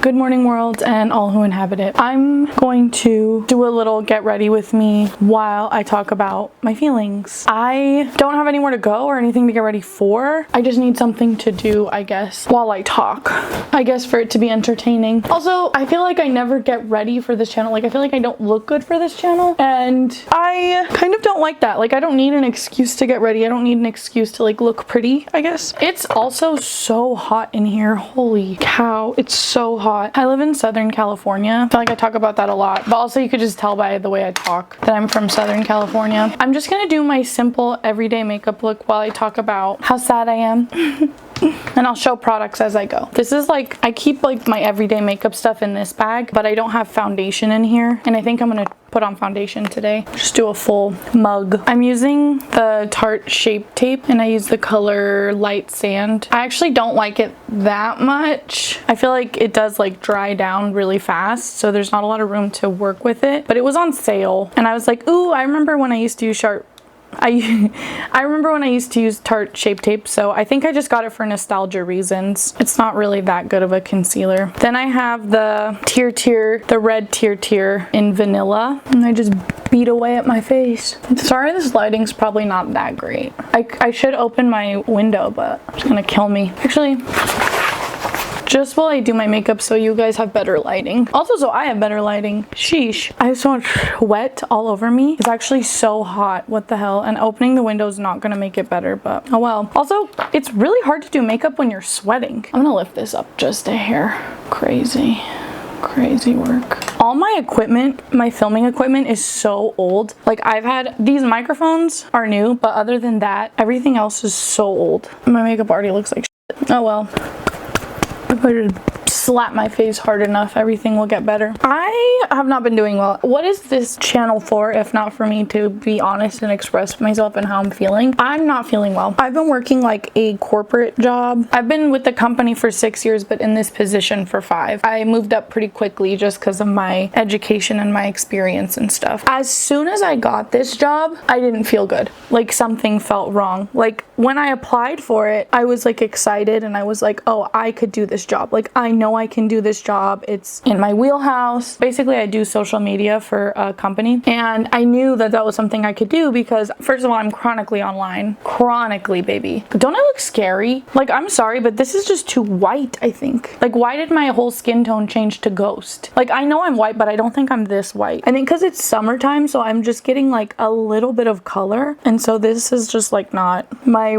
Good morning, world, and all who inhabit it. I'm going to do a little get ready with me while I talk about my feelings. I don't have anywhere to go or anything to get ready for. I just need something to do, I guess, while I talk. I guess for it to be entertaining. Also, I feel like I never get ready for this channel. Like, I feel like I don't look good for this channel, and I kind of don't like that. Like, I don't need an excuse to get ready. I don't need an excuse to, like, look pretty, I guess. It's also so hot in here. Holy cow, it's so hot. I live in Southern California. I feel like I talk about that a lot, but also you could just tell by the way I talk that I'm from Southern California. I'm just gonna do my simple everyday makeup look while I talk about how sad I am. And I'll show products as I go. This is like, I keep like my everyday makeup stuff in this bag, but I don't have foundation in here. And I think I'm gonna put on foundation today. Just do a full mug. I'm using the Tarte Shape Tape and I use the color Light Sand. I actually don't like it that much. I feel like it does like dry down really fast, so there's not a lot of room to work with it. But it was on sale and I was like, ooh, I remember when I used to use I remember when I used to use Tarte Shape Tape, so I think I just got it for nostalgia reasons. It's not really that good of a concealer. Then I have the the red Tear in vanilla, and I just beat away at my face. Sorry, this lighting's probably not that great. I should open my window, but it's gonna kill me. Actually, just while I do my makeup so you guys have better lighting. Also, so I have better lighting. Sheesh. I have so much wet all over me. It's actually so hot. What the hell? And opening the window is not gonna make it better, but oh well. Also, it's really hard to do makeup when you're sweating. I'm gonna lift this up just a hair. Crazy work. All my equipment, my filming equipment is so old. Like, I've had, these microphones are new, but other than that, everything else is so old. My makeup already looks like shit. Oh well. If I just slap my face hard enough, everything will get better. I have not been doing well. What is this channel for if not for me to be honest and express myself and how I'm feeling? I'm not feeling well. I've been working like a corporate job. I've been with the company for 6 years, but in this position for 5. I moved up pretty quickly just because of my education and my experience and stuff. As soon as I got this job, I didn't feel good. Like, something felt wrong. Like, when I applied for it, I was like excited and I was like, oh, I could do this job. Like, I know I can do this job. It's in my wheelhouse. Basically, I do social media for a company, and I knew that that was something I could do because, first of all, I'm chronically online. Chronically, baby. Don't I look scary? Like, I'm sorry, but this is just too white, I think. Like, why did my whole skin tone change to ghost? Like, I know I'm white, but I don't think I'm this white. I think because it's summertime, so I'm just getting like a little bit of color, and so this is just like not my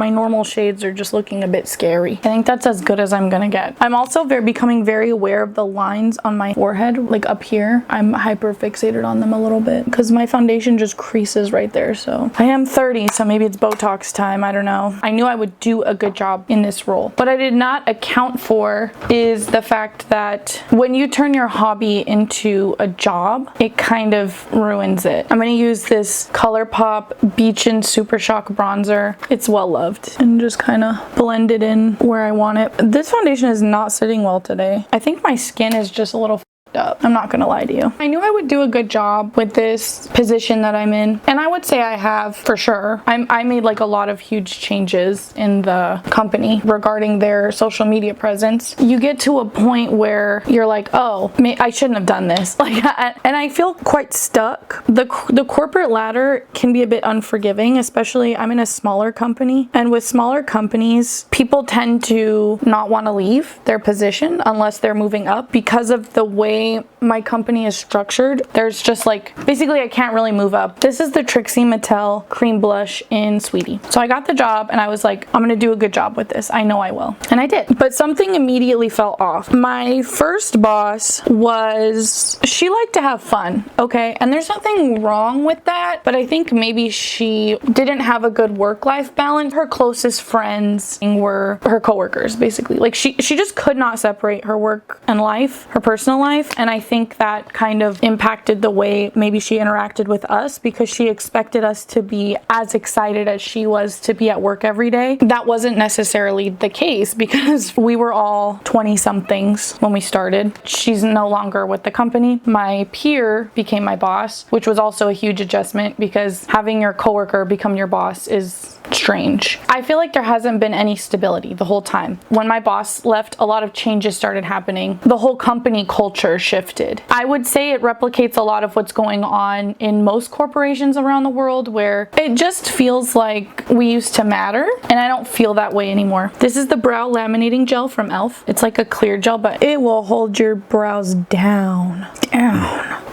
normal shades are just looking a bit scary. I think that's as good as I'm gonna get. I'm also becoming very aware of the lines on my forehead, like up here. I'm hyper fixated on them a little bit because my foundation just creases right there. So I am 30, so maybe it's Botox time. I don't know. I knew I would do a good job in this role. What I did not account for is the fact that when you turn your hobby into a job, it kind of ruins it. I'm gonna use this ColourPop Beach and Super Shock bronzer. It's well loved, and just kind of blend it in where I want it. This foundation is not sitting well today. I think my skin is just a little up. I'm not gonna lie to you. I knew I would do a good job with this position that I'm in, and I would say I have for sure. I made like a lot of huge changes in the company regarding their social media presence. You get to a point where you're like, oh, I shouldn't have done this. Like, and I feel quite stuck. The corporate ladder can be a bit unforgiving, especially I'm in a smaller company, and with smaller companies, people tend to not want to leave their position unless they're moving up because of the way my company is structured. There's just like, basically I can't really move up. This is the Trixie Mattel cream blush in Sweetie. So I got the job and I was like, I'm gonna do a good job with this. I know I will. And I did. But something immediately fell off. My first boss she liked to have fun, okay? And there's nothing wrong with that, but I think maybe she didn't have a good work-life balance. Her closest friends were her coworkers, basically. Like, she just could not separate her work and life, her personal life. And I think that kind of impacted the way maybe she interacted with us, because she expected us to be as excited as she was to be at work every day. That wasn't necessarily the case because we were all 20 somethings when we started. She's no longer with the company. My peer became my boss, which was also a huge adjustment because having your coworker become your boss is strange. I feel like there hasn't been any stability the whole time. When my boss left, a lot of changes started happening. The whole company culture shifted. I would say it replicates a lot of what's going on in most corporations around the world, where it just feels like we used to matter, and I don't feel that way anymore. This is the brow laminating gel from e.l.f. It's like a clear gel, but it will hold your brows down.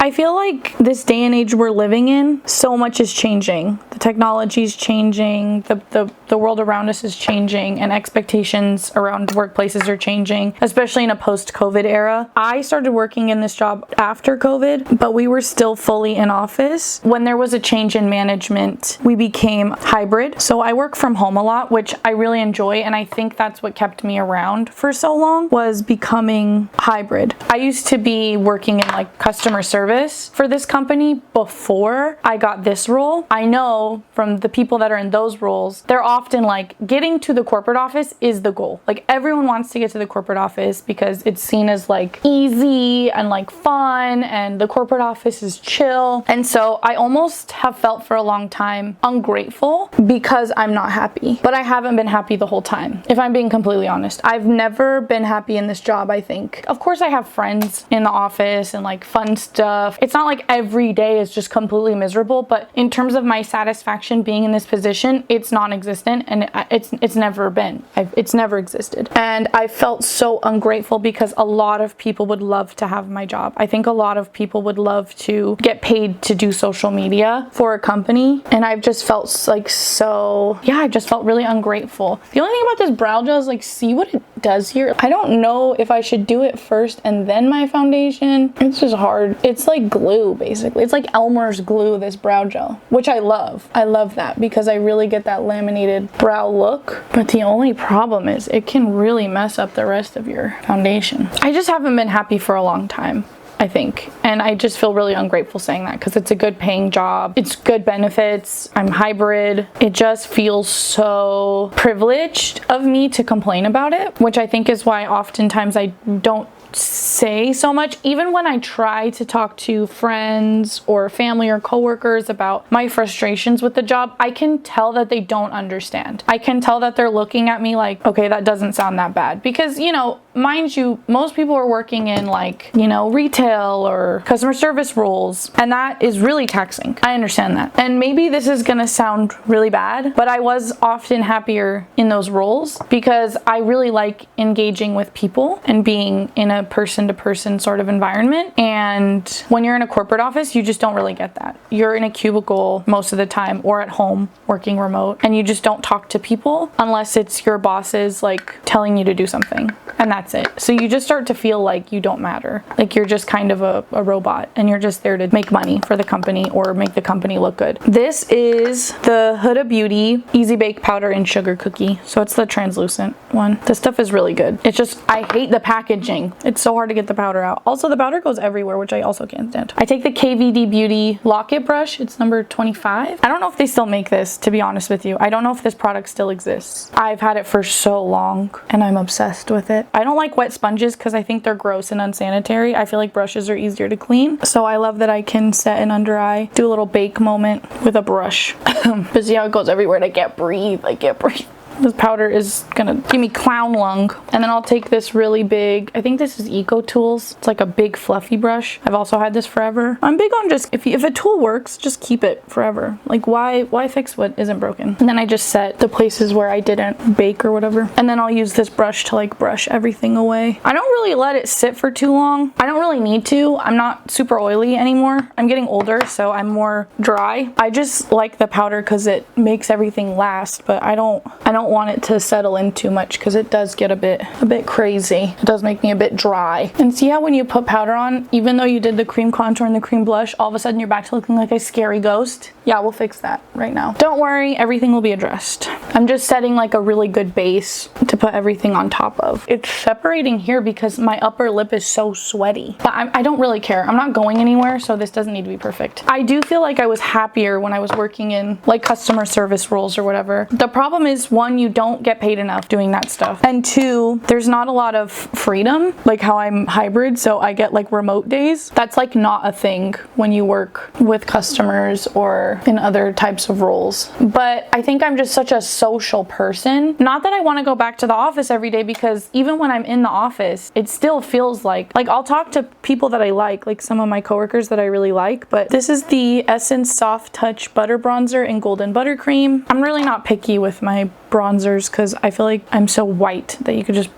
I feel like this day and age we're living in, so much is changing. The technology is changing, the world around us is changing, and expectations around workplaces are changing, especially in a post-COVID era. I started working in this job after COVID, but we were still fully in office. When there was a change in management, we became hybrid. So I work from home a lot, which I really enjoy, and I think that's what kept me around for so long, was becoming hybrid. I used to be working in like customer service for this company before I got this role. I know from the people that are in those roles, they're often like, getting to the corporate office is the goal. Like, everyone wants to get to the corporate office because it's seen as like easy and like fun, and the corporate office is chill. And so I almost have felt for a long time ungrateful because I'm not happy. But I haven't been happy the whole time, if I'm being completely honest. I've never been happy in this job, I think. Of course I have friends in the office and like fun stuff. It's not like every day is just completely miserable, but in terms of my satisfaction being in this position, it's non-existent, and it's never been. It's never existed. And I felt so ungrateful because a lot of people would love to have my job. I think a lot of people would love to get paid to do social media for a company, and I've just felt like I just felt really ungrateful. The only thing about this brow gel is like, see what it does here? I don't know if I should do it first and then my foundation. It's just hard. It's like glue, basically. It's like Elmer's glue, this brow gel, which I love. I love that because I really get that laminated brow look. But the only problem is it can really mess up the rest of your foundation. I just haven't been happy for a long time, I think. And I just feel really ungrateful saying that because it's a good paying job. It's good benefits. I'm hybrid. It just feels so privileged of me to complain about it, which I think is why oftentimes I don't say so much. Even when I try to talk to friends or family or coworkers about my frustrations with the job, I can tell that they don't understand. I can tell that they're looking at me like, okay, that doesn't sound that bad. Because, you know, mind you, most people are working in like, you know, retail or customer service roles, and that is really taxing. I understand that. And maybe this is gonna sound really bad, but I was often happier in those roles because I really like engaging with people and being in a person-to-person sort of environment. And when you're in a corporate office, you just don't really get that. You're in a cubicle most of the time, or at home working remote, and you just don't talk to people unless it's your bosses like telling you to do something, and that's it. So you just start to feel like you don't matter, like you're just kind of a robot, and you're just there to make money for the company or make the company look good. This is the Huda Beauty Easy Bake Powder and Sugar Cookie, so it's the translucent one. This stuff is really good. It's just, I hate the packaging. It's so hard to get the powder out. Also, the powder goes everywhere, which I also can't stand. I take the KVD Beauty Locket Brush. It's number 25. I don't know if they still make this, to be honest with you. I don't know if this product still exists. I've had it for so long and I'm obsessed with it. I don't like wet sponges because I think they're gross and unsanitary. I feel like brushes are easier to clean. So I love that I can set an under eye, do a little bake moment with a brush. But see how it goes everywhere and I can't breathe. I can't breathe. This powder is gonna give me clown lung. And then I'll take this really big, I think this is Eco Tools. It's like a big fluffy brush. I've also had this forever. I'm big on just, if a tool works, just keep it forever. Like why fix what isn't broken? And then I just set the places where I didn't bake or whatever. And then I'll use this brush to like brush everything away. I don't really let it sit for too long. I don't really need to. I'm not super oily anymore. I'm getting older, so I'm more dry. I just like the powder because it makes everything last, but I don't don't want it to settle in too much because it does get a bit crazy. It does make me a bit dry. And see how when you put powder on, even though you did the cream contour and the cream blush, all of a sudden you're back to looking like a scary ghost? Yeah, we'll fix that right now. Don't worry, everything will be addressed. I'm just setting like a really good base to put everything on top of. It's separating here because my upper lip is so sweaty, but I don't really care. I'm not going anywhere, so this doesn't need to be perfect. I do feel like I was happier when I was working in like customer service roles or whatever. The problem is, one, you don't get paid enough doing that stuff, and two, there's not a lot of freedom, like how I'm hybrid, so I get like remote days. That's like not a thing when you work with customers or in other types of roles. But I think I'm just such a social person. Not that I want to go back to the office every day, because even when I'm in the office, it still feels like I'll talk to people that I like some of my coworkers that I really like. But this is the Essence Soft Touch Butter Bronzer in Golden Buttercream. I'm really not picky with my bronzers because I feel like I'm so white that you could just,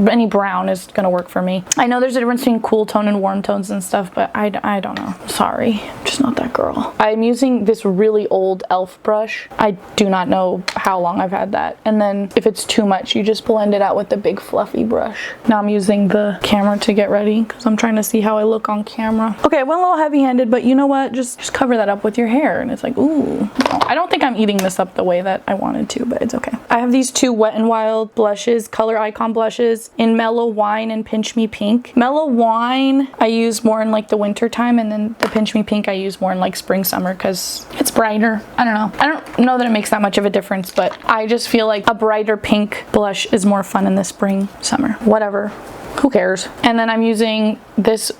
any brown is gonna work for me. I know there's a difference between cool tone and warm tones and stuff, but I don't know. Sorry, I'm just not that girl. I'm using this really old e.l.f. brush. I do not know how long I've had that. And then if it's too much, you just blend it out with the big fluffy brush. Now I'm using the camera to get ready because I'm trying to see how I look on camera. Okay, I went a little heavy-handed, but you know what? Just cover that up with your hair and it's like, ooh. No, I don't think I'm eating this up the way that I wanted to, but it's okay. I have these two Wet n Wild blushes, Color Icon blushes, in Mellow Wine and Pinch Me Pink. Mellow Wine I use more in like the winter time, and then the Pinch Me Pink I use more in like spring, summer because it's brighter. I don't know. I don't know that it makes that much of a difference, but I just feel like a brighter pink blush is more fun in the spring, summer, whatever. Who cares? And then I'm using this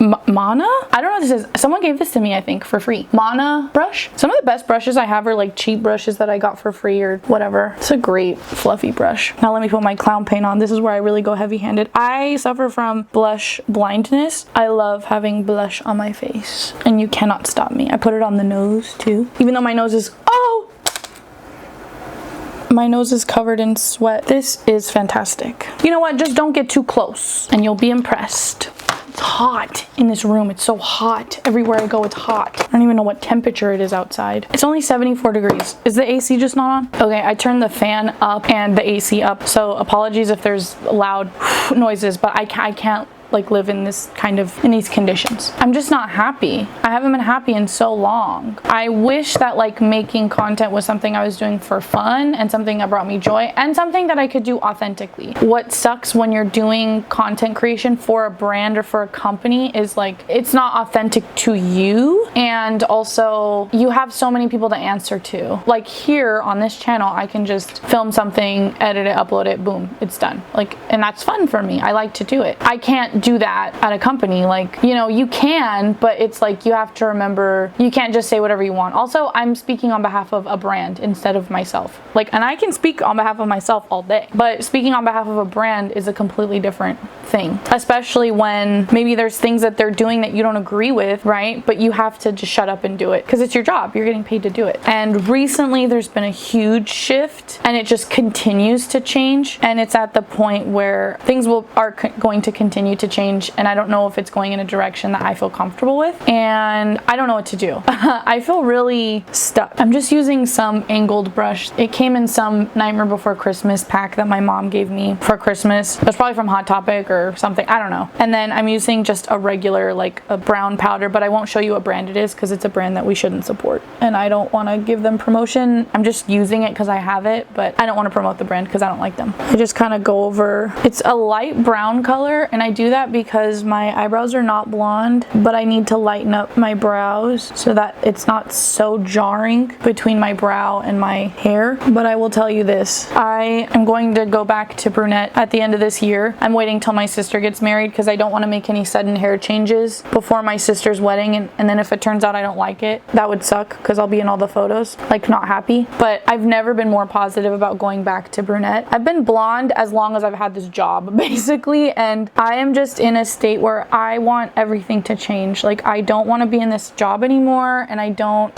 Mana? I don't know what this is. Someone gave this to me, I think, for free. Mana brush. Some of the best brushes I have are like cheap brushes that I got for free or whatever. It's a great fluffy brush. Now let me put my clown paint on. This is where I really go heavy-handed. I suffer from blush blindness. I love having blush on my face and you cannot stop me. I put it on the nose too. Even though my nose is, oh! My nose is covered in sweat. This is fantastic. You know what? Just don't get too close and you'll be impressed. It's hot in this room. It's so hot. Everywhere I go, it's hot. I don't even know what temperature it is outside. It's only 74 degrees. Is the AC just not on? Okay, I turned the fan up and the AC up. So apologies if there's loud noises, but I can't like live in this kind of, in these conditions. I'm just not happy. I haven't been happy in so long. I wish that like making content was something I was doing for fun and something that brought me joy and something that I could do authentically. What sucks when you're doing content creation for a brand or for a company is like, it's not authentic to you. And also you have so many people to answer to. Like here on this channel, I can just film something, edit it, upload it, boom, it's done. Like, and that's fun for me. I like to do it. I can't do that at a company. Like, you know, you can, but it's like you have to remember you can't just say whatever you want. Also, I'm speaking on behalf of a brand instead of myself. Like, and I can speak on behalf of myself all day, but speaking on behalf of a brand is a completely different thing, especially when maybe there's things that they're doing that you don't agree with, right? But you have to just shut up and do it because it's your job. You're getting paid to do it. And recently there's been a huge shift and it just continues to change. And it's at the point where things are going to continue to change, and I don't know if it's going in a direction that I feel comfortable with, and I don't know what to do. I feel really stuck. I'm just using some angled brush. It came in some Nightmare Before Christmas pack that my mom gave me for Christmas. That's probably from Hot Topic or something, I don't know. And then I'm using just a regular, like a brown powder, but I won't show you what brand it is because it's a brand that we shouldn't support and I don't want to give them promotion. I'm just using it because I have it, but I don't want to promote the brand because I don't like them. I just kind of go over, it's a light brown color, and I do that because my eyebrows are not blonde, but I need to lighten up my brows so that it's not so jarring between my brow and my hair. But I will tell you this, I am going to go back to brunette at the end of this year. I'm waiting till my sister gets married because I don't want to make any sudden hair changes before my sister's wedding, and then if it turns out I don't like it, that would suck because I'll be in all the photos like not happy. But I've never been more positive about going back to brunette. I've been blonde as long as I've had this job basically, and I am just just in a state where I want everything to change. Like, I don't want to be in this job anymore, and I don't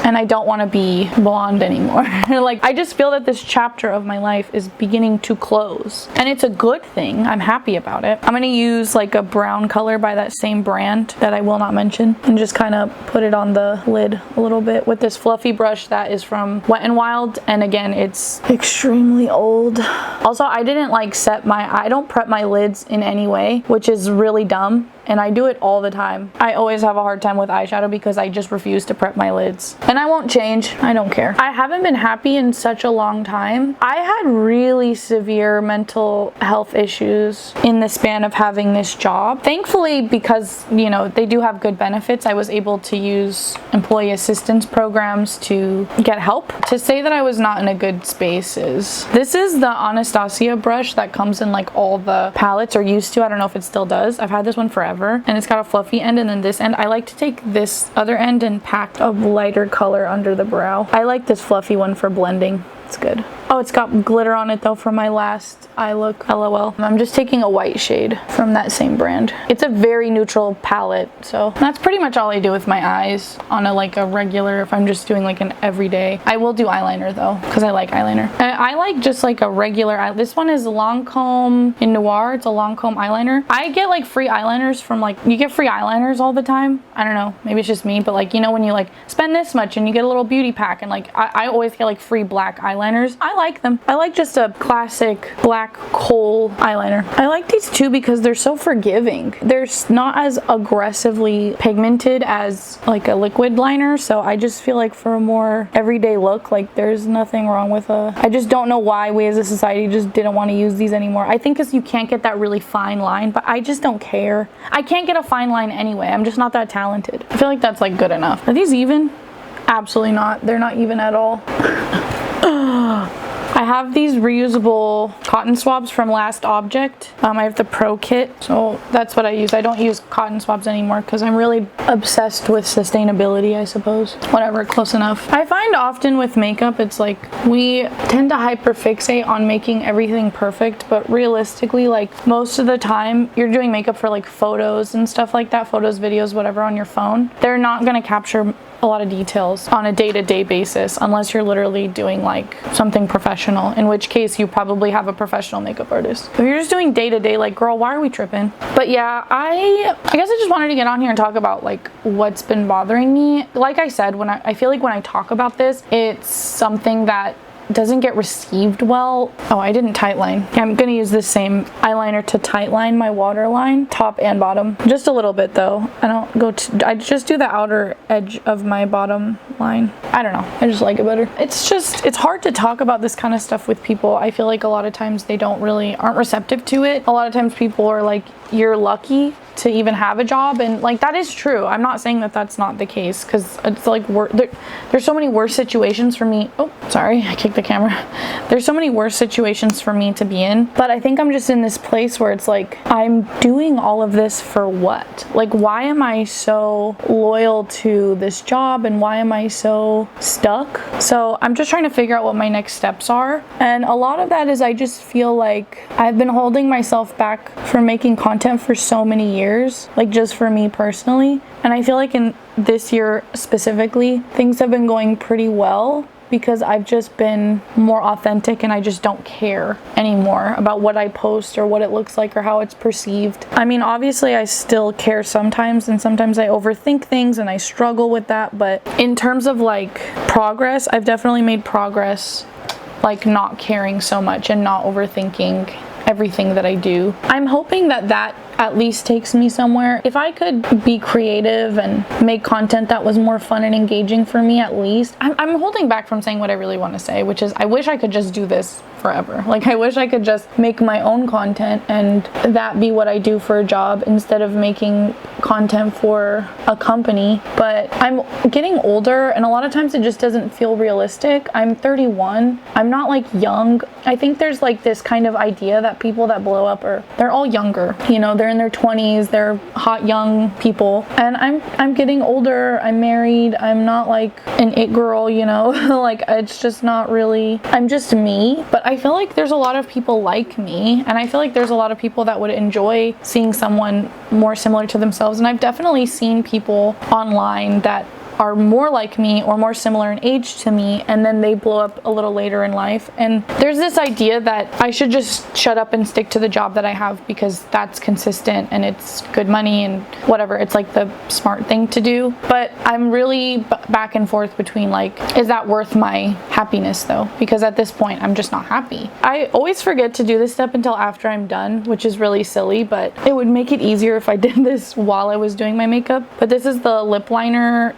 want to be blonde anymore. Like, I just feel that this chapter of my life is beginning to close, and it's a good thing. I'm happy about it. I'm gonna use like a brown color by that same brand that I will not mention, and just kind of put it on the lid a little bit with this fluffy brush that is from Wet n Wild, and again, it's extremely old. Also, I didn't like I don't prep my lids in any way, which is really dumb. And I do it all the time. I always have a hard time with eyeshadow because I just refuse to prep my lids. And I won't change. I don't care. I haven't been happy in such a long time. I had really severe mental health issues in the span of having this job. Thankfully, because, you know, they do have good benefits, I was able to use employee assistance programs to get help. To say that I was not in a good space this is the Anastasia brush that comes in like all the palettes, or used to. I don't know if it still does. I've had this one forever. And it's got a fluffy end, and then this end, I like to take this other end and pack a lighter color under the brow. I like this fluffy one for blending. It's good. Oh, it's got glitter on it though from my last eye look. LOL. I'm just taking a white shade from that same brand. It's a very neutral palette, so that's pretty much all I do with my eyes on a regular, if I'm just doing like an everyday. I will do eyeliner though, because I like eyeliner. And I like just like a regular this one is Lancome in Noir. It's a Lancome eyeliner. I get like free eyeliners from you get free eyeliners all the time. I don't know, maybe it's just me, but like, you know, when you like spend this much and you get a little beauty pack, and like I always get like free black eyeliners. I like them. I like just a classic black kohl eyeliner. I like these two because they're so forgiving. They're not as aggressively pigmented as like a liquid liner, so I just feel like for a more everyday look, like there's nothing wrong with I just don't know why we as a society just didn't want to use these anymore. I think because you can't get that really fine line, but I just don't care. I can't get a fine line anyway. I'm just not that talented. I feel like that's like good enough. Are these even? Absolutely not. They're not even at all. I have these reusable cotton swabs from Last Object. I have the Pro Kit, so that's what I use. I don't use cotton swabs anymore because I'm really obsessed with sustainability, I suppose. Whatever, close enough. I find often with makeup, it's like we tend to hyperfixate on making everything perfect, but realistically, like most of the time, you're doing makeup for like photos and stuff like that, photos, videos, whatever on your phone. They're not gonna capture a lot of details on a day-to-day basis unless you're literally doing like something professional, in which case you probably have a professional makeup artist. If you're just doing day-to-day, like girl, why are we tripping? But yeah, I guess I just wanted to get on here and talk about like what's been bothering me. Like I said, when I feel like when I talk about this, it's something that doesn't get received well. Oh, I didn't tightline. I'm gonna use this same eyeliner to tightline my waterline, top and bottom. Just a little bit though. I just do the outer edge of my bottom line. I don't know. I just like it better. It's hard to talk about this kind of stuff with people. I feel like a lot of times they aren't receptive to it. A lot of times people are like, you're lucky to even have a job, and like that is true. I'm not saying that that's not the case, because it's like there's so many worse situations for me. Oh, sorry, I kicked the camera. There's so many worse situations for me to be in, but I think I'm just in this place where it's like, I'm doing all of this for what? Like, why am I so loyal to this job, and why am I so stuck? So I'm just trying to figure out what my next steps are, and a lot of that is I just feel like I've been holding myself back from making content for so many years, like just for me personally. And I feel like in this year specifically, things have been going pretty well because I've just been more authentic, and I just don't care anymore about what I post or what it looks like or how it's perceived. I mean, obviously I still care sometimes, and sometimes I overthink things and I struggle with that, but in terms of like progress, I've definitely made progress, like not caring so much and not overthinking everything that I do. I'm hoping that at least takes me somewhere. If I could be creative and make content that was more fun and engaging for me, at least. I'm holding back from saying what I really want to say, which is I wish I could just do this forever. Like, I wish I could just make my own content and that be what I do for a job instead of making content for a company. But I'm getting older, and a lot of times it just doesn't feel realistic. I'm 31. I'm not like young. I think there's like this kind of idea that people that blow up they're all younger. You know, they're in their 20s, they're hot young people, and I'm getting older, I'm married, I'm not like an it girl, you know. Like, it's just not really, I'm just me. But I feel like there's a lot of people like me, and I feel like there's a lot of people that would enjoy seeing someone more similar to themselves. And I've definitely seen people online that are more like me or more similar in age to me, and then they blow up a little later in life. And there's this idea that I should just shut up and stick to the job that I have because that's consistent and it's good money and whatever. It's like the smart thing to do. But I'm really back and forth between like, is that worth my happiness though? Because at this point, I'm just not happy. I always forget to do this step until after I'm done, which is really silly, but it would make it easier if I did this while I was doing my makeup. But this is the lip liner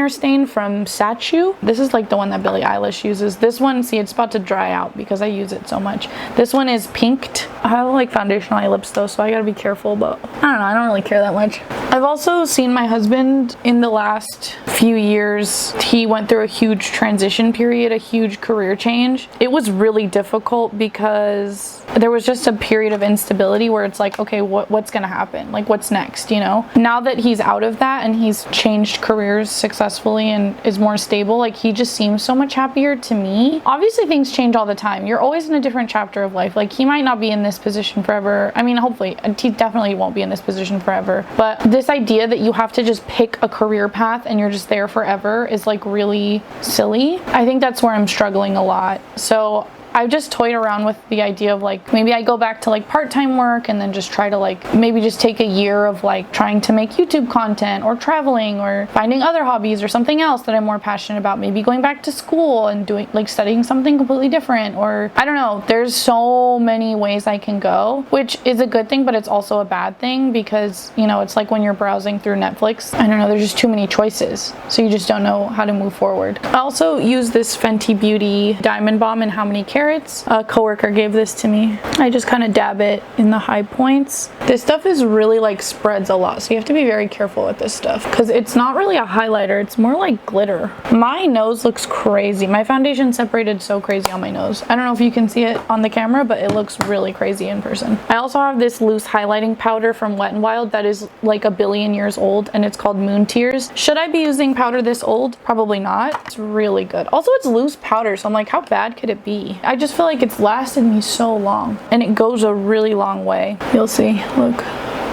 stain from Sachu. This is like the one that Billie Eilish uses. This one, see, it's about to dry out because I use it so much. This one is pinked. I have like foundation on my lips though, so I gotta be careful, but I don't know, I don't really care that much. I've also seen my husband in the last few years. He went through a huge transition period, a huge career change. It was really difficult because there was just a period of instability where it's like, okay, what's gonna happen? Like, what's next, you know? Now that he's out of that and he's changed careers successfully and is more stable, like, he just seems so much happier to me. Obviously things change all the time. You're always in a different chapter of life. Like, he might not be in this position forever. I mean, hopefully he definitely won't be in this position forever, but this idea that you have to just pick a career path and you're just there forever is like really silly. I think that's where I'm struggling a lot. So I've just toyed around with the idea of like, maybe I go back to like part-time work and then just try to like, maybe just take a year of like trying to make YouTube content or traveling or finding other hobbies or something else that I'm more passionate about. Maybe going back to school and doing like studying something completely different, or I don't know. There's so many ways I can go, which is a good thing, but it's also a bad thing because, you know, it's like when you're browsing through Netflix, I don't know, there's just too many choices. So you just don't know how to move forward. I also use this Fenty Beauty Diamond Balm in How Many Carats. A coworker gave this to me. I just kind of dab it in the high points. This stuff is really like spreads a lot, so you have to be very careful with this stuff because it's not really a highlighter, it's more like glitter. My nose looks crazy. My foundation separated so crazy on my nose. I don't know if you can see it on the camera, but it looks really crazy in person. I also have this loose highlighting powder from Wet n Wild that is like 1 billion years old, and it's called Moon Tears. Should I be using powder this old? Probably not. It's really good. Also, it's loose powder, so I'm like, how bad could it be? I just feel like it's lasted me so long, and it goes a really long way. You'll see. Look.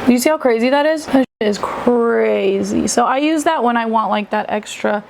Do you see how crazy that is? That is crazy. So I use that when I want like that extra.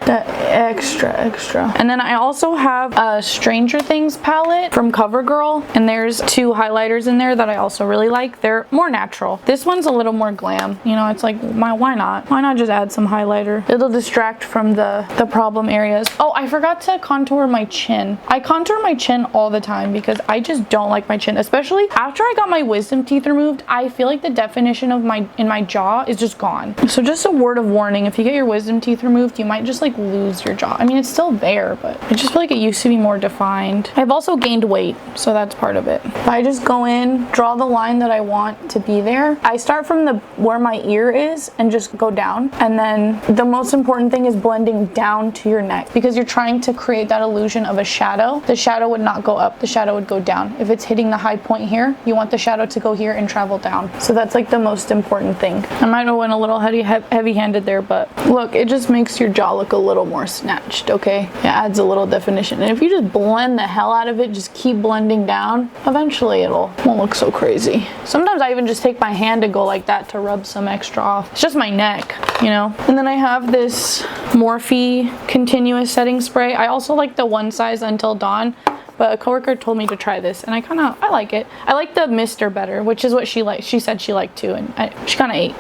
And then I also have a Stranger Things palette from CoverGirl, and there's 2 highlighters in there that I also really like. They're more natural. This one's a little more glam. You know, it's like, why not? Why not just add some highlighter? It'll distract from the problem areas. Oh, I forgot to contour my chin. I contour my chin all the time because I just don't like my chin, especially after I got my wisdom teeth removed. I feel like the definition of my jaw is just gone. So just a word of warning, if you get your wisdom teeth removed, you might just like lose your jaw. I mean, it's still there, but I just feel like it used to be more defined. I've also gained weight, so that's part of it. I just go in, draw the line that I want to be there. I start from where my ear is and just go down. And then the most important thing is blending down to your neck because you're trying to create that illusion of a shadow. The shadow would not go up, the shadow would go down. If it's hitting the high point here, you want the shadow to go here and travel down. So that's like the most important thing. I might have went a little heavy-handed there, but look, it just makes your jaw look a little more snatched, okay? It adds a little definition. And if you just blend the hell out of it, just keep blending down, eventually it won't look so crazy. Sometimes I even just take my hand to go like that to rub some extra off. It's just my neck, you know? And then I have this Morphe continuous setting spray. I also like the One Size Until Dawn, but a coworker told me to try this, and I like it. I like the Mister better, which is what she liked. She said she liked too, and she kind of ate.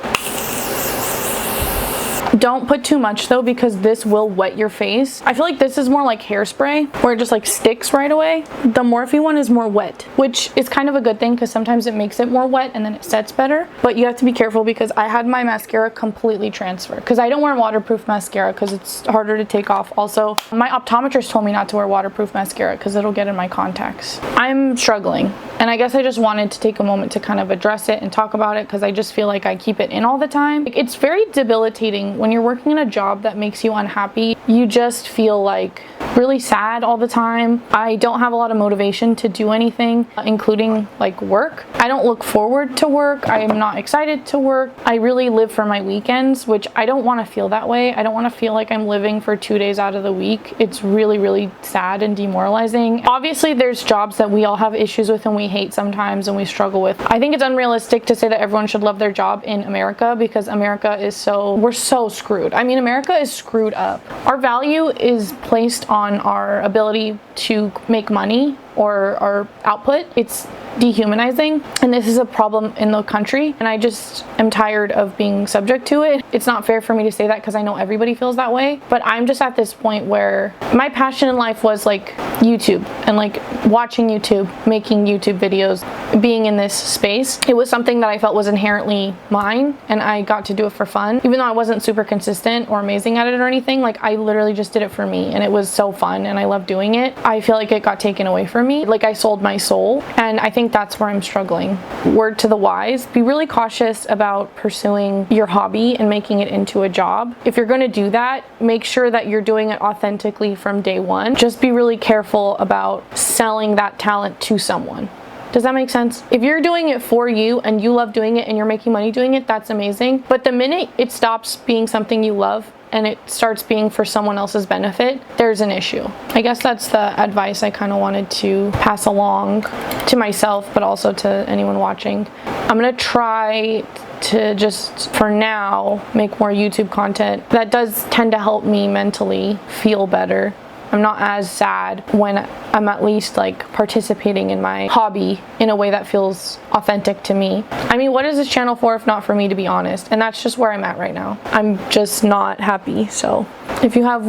Don't put too much though, because this will wet your face. I feel like this is more like hairspray where it just like sticks right away. The Morphe one is more wet, which is kind of a good thing because sometimes it makes it more wet and then it sets better. But you have to be careful because I had my mascara completely transfer because I don't wear waterproof mascara because it's harder to take off. Also, my optometrist told me not to wear waterproof mascara because it'll get in my contacts. I'm struggling, and I guess I just wanted to take a moment to kind of address it and talk about it because I just feel like I keep it in all the time. Like, it's very debilitating when you're working in a job that makes you unhappy. You just feel like really sad all the time. I don't have a lot of motivation to do anything, including like work. I don't look forward to work. I am not excited to work. I really live for my weekends, which I don't want to feel that way. I don't want to feel like I'm living for 2 days out of the week. It's really, really sad and demoralizing. Obviously, there's jobs that we all have issues with and we hate sometimes and we struggle with. I think it's unrealistic to say that everyone should love their job in America, because America is we're so screwed. I mean, America is screwed up. Our value is placed on our ability to make money or our output. It's dehumanizing, and this is a problem in the country, and I just am tired of being subject to it. It's not fair for me to say that because I know everybody feels that way, but I'm just at this point where my passion in life was like YouTube and like watching YouTube, making YouTube videos, being in this space. It was something that I felt was inherently mine, and I got to do it for fun. Even though I wasn't super consistent or amazing at it or anything, like I literally just did it for me, and it was so fun and I love doing it. I feel like it got taken away from me. Like I sold my soul, and I think that's where I'm struggling. Word to the wise, be really cautious about pursuing your hobby and making it into a job. If you're going to do that, make sure that you're doing it authentically from day one. Just be really careful about selling that talent to someone. Does that make sense? If you're doing it for you and you love doing it and you're making money doing it, that's amazing. But the minute it stops being something you love and it starts being for someone else's benefit, there's an issue. I guess that's the advice I kind of wanted to pass along to myself, but also to anyone watching. I'm gonna try to just, for now, make more YouTube content. That does tend to help me mentally feel better. I'm not as sad when I'm at least like participating in my hobby in a way that feels authentic to me. I mean, what is this channel for if not for me, to be honest? And that's just where I'm at right now. I'm just not happy. So if you have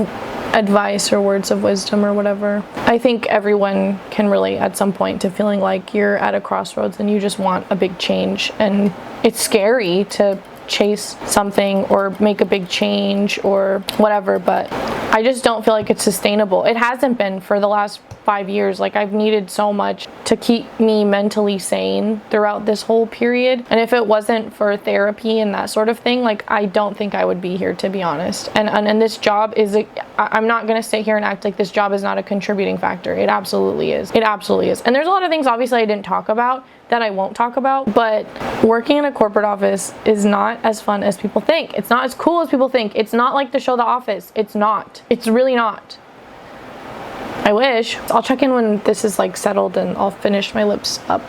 advice or words of wisdom or whatever, I think everyone can relate at some point to feeling like you're at a crossroads and you just want a big change. And it's scary to chase something or make a big change or whatever, but I just don't feel like it's sustainable. It hasn't been for the last 5 years. Like, I've needed so much to keep me mentally sane throughout this whole period, and if it wasn't for therapy and that sort of thing, like, I don't think I would be here, to be honest. And this job is I'm not gonna sit here and act like this job is not a contributing factor. It absolutely is. It absolutely is. And there's a lot of things obviously I didn't talk about that I won't talk about, but working in a corporate office is not as fun as people think. It's not as cool as people think. It's not like the show The Office. It's not. It's really not. I wish. I'll check in when this is like settled and I'll finish my lips up.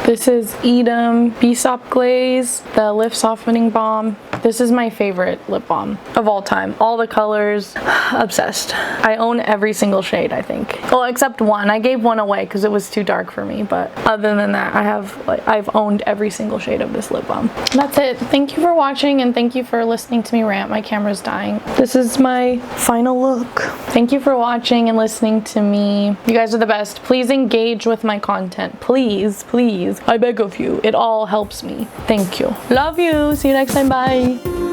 This is Edam Bsop Glaze, the Lift Softening Balm. This is my favorite lip balm of all time. All the colors, obsessed. I own every single shade, I think. Well, except one. I gave one away because it was too dark for me, but other than that, I've owned every single shade of this lip balm. That's it. Thank you for watching and thank you for listening to me rant. My camera's dying. This is my final look. Thank you for watching and listening to me. You guys are the best. Please engage with my content. Please, please. I beg of you. It all helps me. Thank you. Love you. See you next time. Bye.